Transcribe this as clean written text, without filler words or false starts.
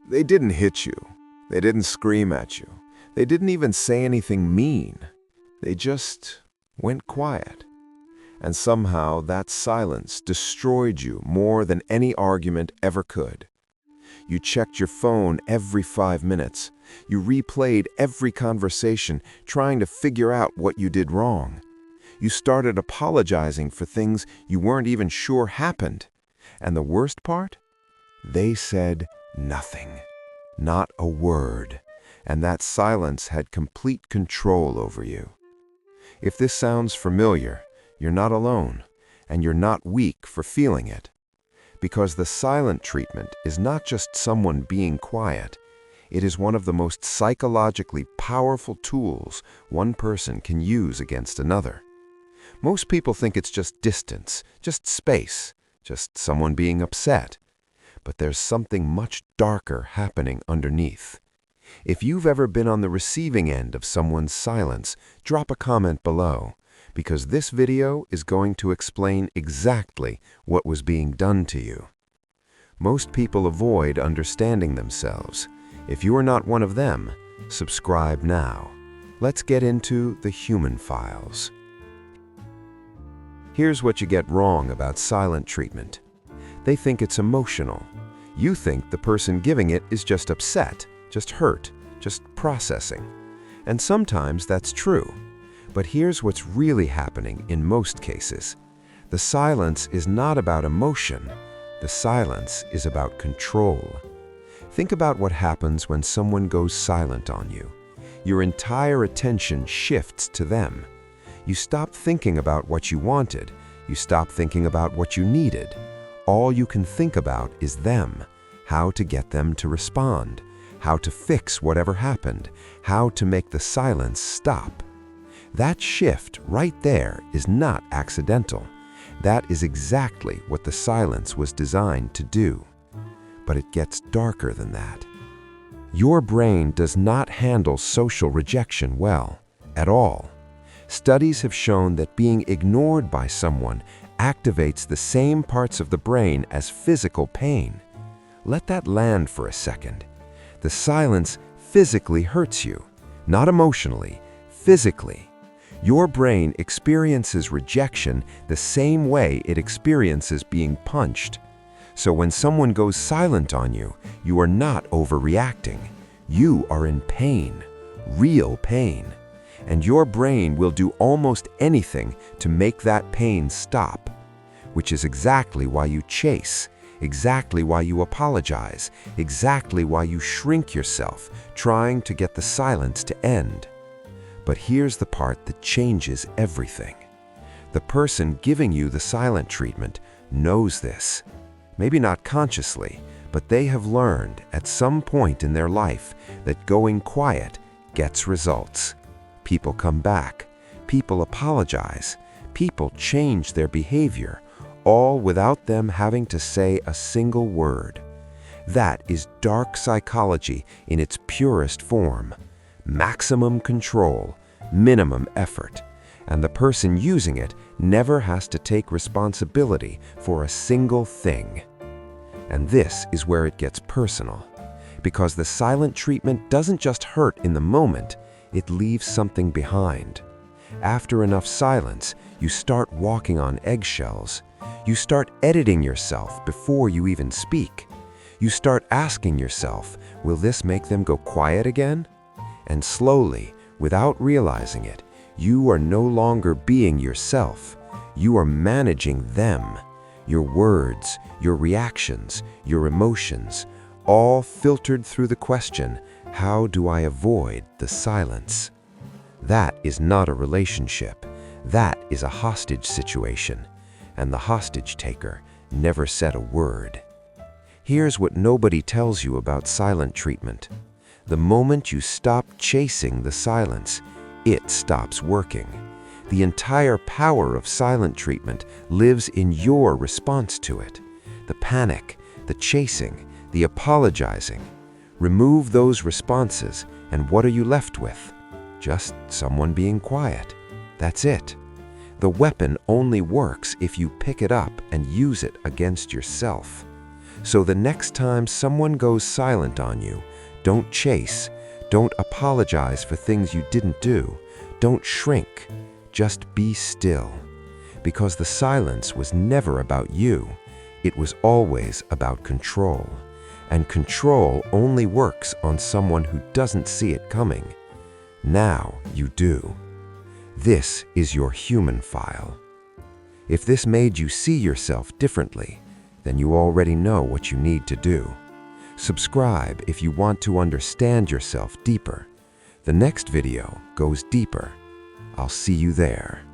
They didn't hit you. They didn't scream at you. They didn't even say anything mean. They just went quiet. And somehow that silence destroyed you more than any argument ever could. You checked your phone every 5 minutes. You replayed every conversation, trying to figure out what you did wrong. You started apologizing for things you weren't even sure happened. And the worst part? They said nothing. Not a word. And that silence had complete control over you. If this sounds familiar, you're not alone, and you're not weak for feeling it. Because the silent treatment is not just someone being quiet. It is one of the most psychologically powerful tools one person can use against another. Most people think it's just distance, just space, just someone being upset. But there's something much darker happening underneath. If you've ever been on the receiving end of someone's silence, drop a comment below, because this video is going to explain exactly what was being done to you. Most people avoid understanding themselves. If you are not one of them, subscribe now. Let's get into the human files. Here's what you get wrong about silent treatment. They think it's emotional. You think the person giving it is just upset, just hurt, just processing. And sometimes that's true. But here's what's really happening in most cases. The silence is not about emotion. The silence is about control. Think about what happens when someone goes silent on you. Your entire attention shifts to them. You stop thinking about what you wanted. You stop thinking about what you needed. All you can think about is them, how to get them to respond, how to fix whatever happened, how to make the silence stop. That shift right there is not accidental. That is exactly what the silence was designed to do. But it gets darker than that. Your brain does not handle social rejection well, at all. Studies have shown that being ignored by someone activates the same parts of the brain as physical pain. Let that land for a second. The silence physically hurts you, not emotionally, physically. Your brain experiences rejection the same way it experiences being punched. So when someone goes silent on you, you are not overreacting. You are in pain, real pain. And your brain will do almost anything to make that pain stop, which is exactly why you chase, exactly why you apologize, exactly why you shrink yourself, trying to get the silence to end. But here's the part that changes everything. The person giving you the silent treatment knows this. Maybe not consciously, but they have learned at some point in their life that going quiet gets results. People come back, people apologize, people change their behavior, all without them having to say a single word. That is dark psychology in its purest form. Maximum control, minimum effort, and the person using it never has to take responsibility for a single thing. And this is where it gets personal, because the silent treatment doesn't just hurt in the moment, it leaves something behind. After enough silence, you start walking on eggshells. You start editing yourself before you even speak. You start asking yourself, will this make them go quiet again? And slowly, without realizing it, you are no longer being yourself. You are managing them. Your words, your reactions, your emotions, all filtered through the question, how do I avoid the silence? That is not a relationship. That is a hostage situation. And the hostage taker never said a word. Here's what nobody tells you about silent treatment. The moment you stop chasing the silence, it stops working. The entire power of silent treatment lives in your response to it. The panic, the chasing, the apologizing. Remove those responses, and what are you left with? Just someone being quiet. That's it. The weapon only works if you pick it up and use it against yourself. So the next time someone goes silent on you, don't chase, don't apologize for things you didn't do, don't shrink, just be still. Because the silence was never about you, it was always about control. And control only works on someone who doesn't see it coming. Now you do. This is your human file. If this made you see yourself differently, then you already know what you need to do. Subscribe if you want to understand yourself deeper. The next video goes deeper. I'll see you there.